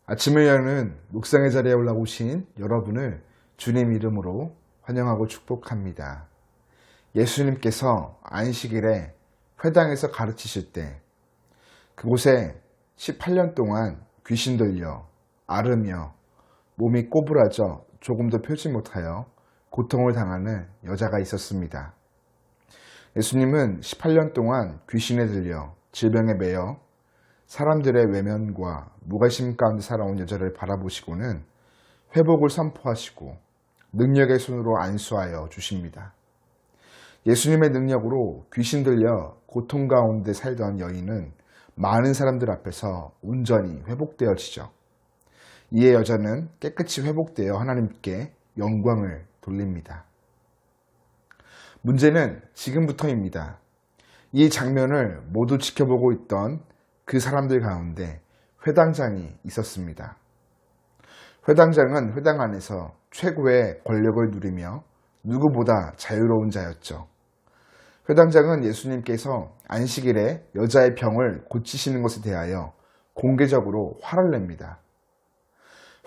아침을 여는 묵상의 자리에 올라오신 여러분을 주님 이름으로 환영하고 축복합니다. 예수님께서 안식일에 회당에서 가르치실 때 그곳에 18년 동안 귀신 들려 앓으며 몸이 꼬부라져 조금도 펴지 못하여 고통을 당하는 여자가 있었습니다. 예수님은 18년 동안 귀신에 들려 질병에 매여 사람들의 외면과 무관심 가운데 살아온 여자를 바라보시고는 회복을 선포하시고 능력의 손으로 안수하여 주십니다. 예수님의 능력으로 귀신 들려 고통 가운데 살던 여인은 많은 사람들 앞에서 온전히 회복되어지죠. 이에 여자는 깨끗이 회복되어 하나님께 영광을 돌립니다. 문제는 지금부터입니다. 이 장면을 모두 지켜보고 있던 그 사람들 가운데 회당장이 있었습니다. 회당장은 회당 안에서 최고의 권력을 누리며 누구보다 자유로운 자였죠. 회당장은 예수님께서 안식일에 여자의 병을 고치시는 것에 대하여 공개적으로 화를 냅니다.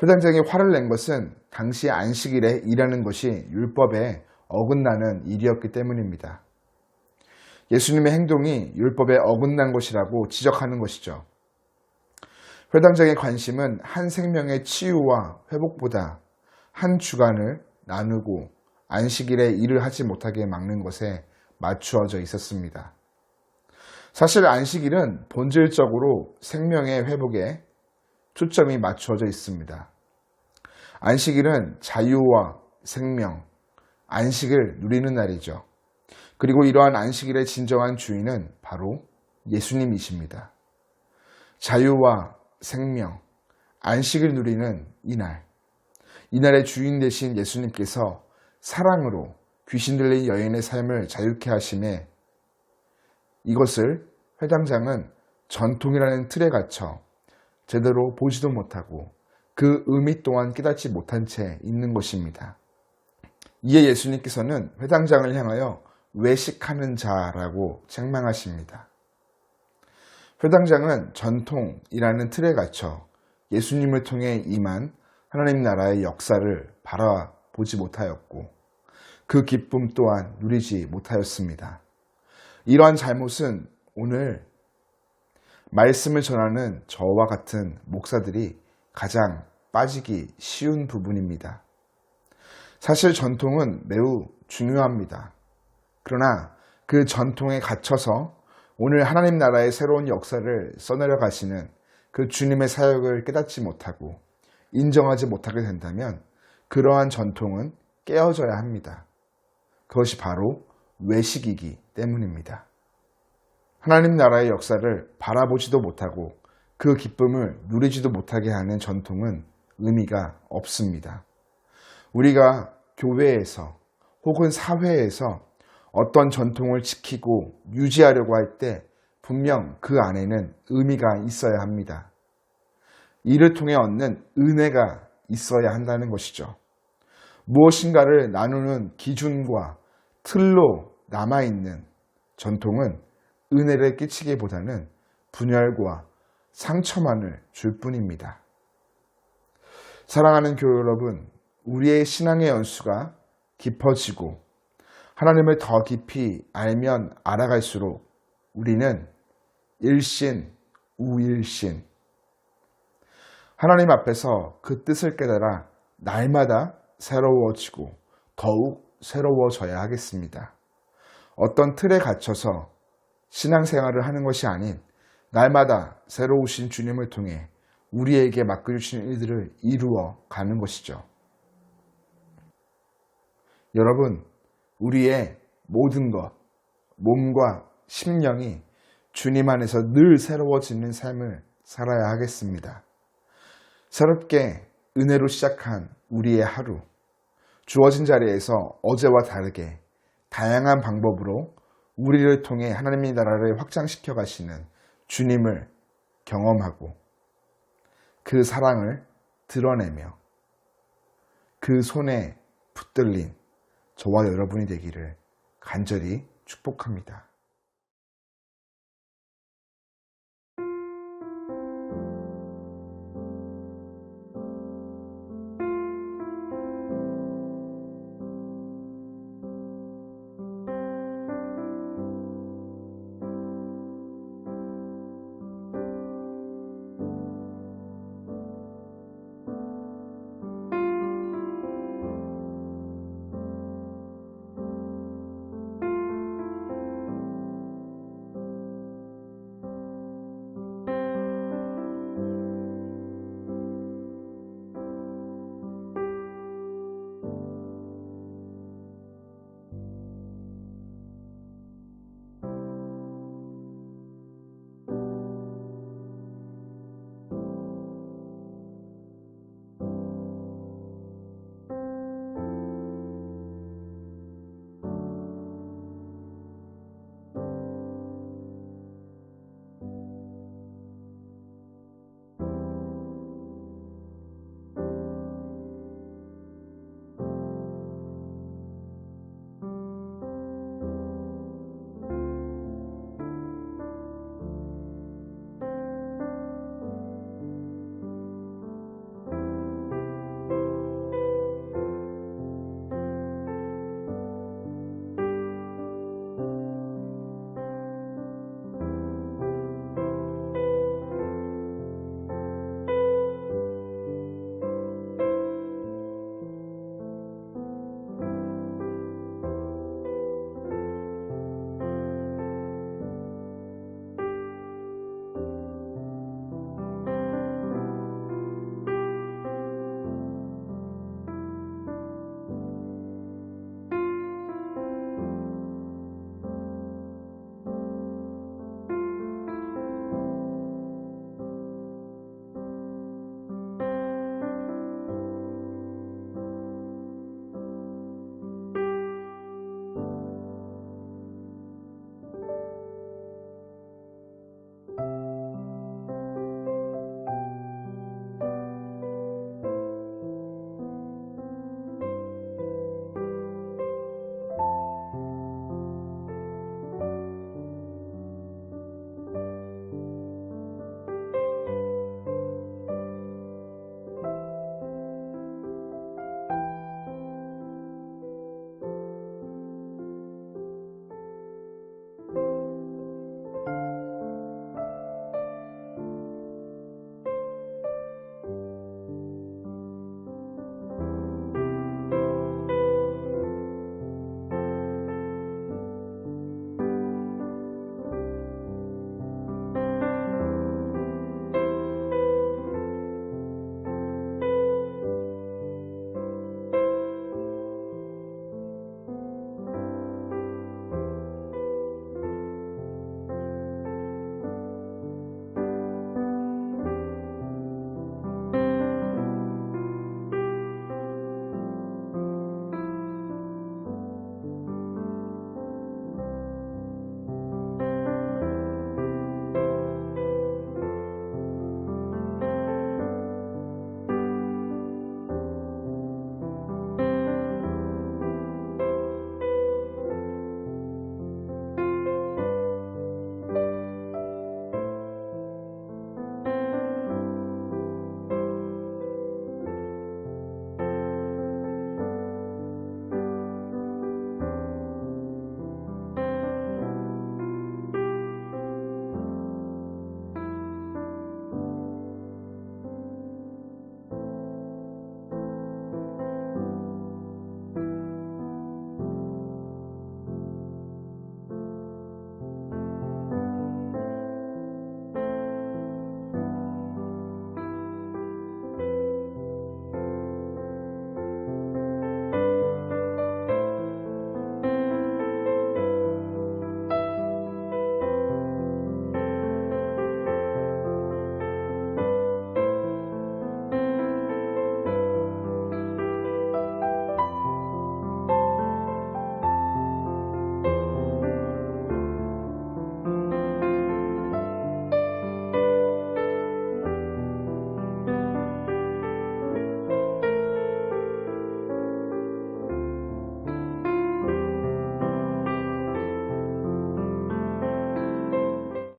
회당장이 화를 낸 것은 당시 안식일에 일하는 것이 율법에 어긋나는 일이었기 때문입니다. 예수님의 행동이 율법에 어긋난 것이라고 지적하는 것이죠. 회당장의 관심은 한 생명의 치유와 회복보다 한 주간을 나누고 안식일에 일을 하지 못하게 막는 것에 맞추어져 있었습니다. 사실 안식일은 본질적으로 생명의 회복에 초점이 맞추어져 있습니다. 안식일은 자유와 생명, 안식을 누리는 날이죠. 그리고 이러한 안식일의 진정한 주인은 바로 예수님이십니다. 자유와 생명, 안식을 누리는 이날의 주인 되신 예수님께서 사랑으로 귀신 들린 여인의 삶을 자유케 하심에 이것을 회당장은 전통이라는 틀에 갇혀 제대로 보지도 못하고 그 의미 또한 깨닫지 못한 채 있는 것입니다. 이에 예수님께서는 회당장을 향하여 외식하는 자라고 책망하십니다. 회당장은 전통이라는 틀에 갇혀 예수님을 통해 임한 하나님 나라의 역사를 바라보지 못하였고 그 기쁨 또한 누리지 못하였습니다. 이러한 잘못은 오늘 말씀을 전하는 저와 같은 목사들이 가장 빠지기 쉬운 부분입니다. 사실 전통은 매우 중요합니다. 그러나 그 전통에 갇혀서 오늘 하나님 나라의 새로운 역사를 써내려 가시는 그 주님의 사역을 깨닫지 못하고 인정하지 못하게 된다면 그러한 전통은 깨어져야 합니다. 그것이 바로 외식이기 때문입니다. 하나님 나라의 역사를 바라보지도 못하고 그 기쁨을 누리지도 못하게 하는 전통은 의미가 없습니다. 우리가 교회에서 혹은 사회에서 어떤 전통을 지키고 유지하려고 할 때 분명 그 안에는 의미가 있어야 합니다. 이를 통해 얻는 은혜가 있어야 한다는 것이죠. 무엇인가를 나누는 기준과 틀로 남아있는 전통은 은혜를 끼치기보다는 분열과 상처만을 줄 뿐입니다. 사랑하는 교회 여러분, 우리의 신앙의 연수가 깊어지고 하나님을 더 깊이 알면 알아갈수록 우리는 일신, 우일신, 하나님 앞에서 그 뜻을 깨달아 날마다 새로워지고 더욱 새로워져야 하겠습니다. 어떤 틀에 갇혀서 신앙생활을 하는 것이 아닌 날마다 새로우신 주님을 통해 우리에게 맡겨주신 일들을 이루어 가는 것이죠. 여러분, 우리의 모든 것, 몸과 심령이 주님 안에서 늘 새로워지는 삶을 살아야 하겠습니다. 새롭게 은혜로 시작한 우리의 하루, 주어진 자리에서 어제와 다르게 다양한 방법으로 우리를 통해 하나님의 나라를 확장시켜 가시는 주님을 경험하고 그 사랑을 드러내며 그 손에 붙들린 저와 여러분이 되기를 간절히 축복합니다.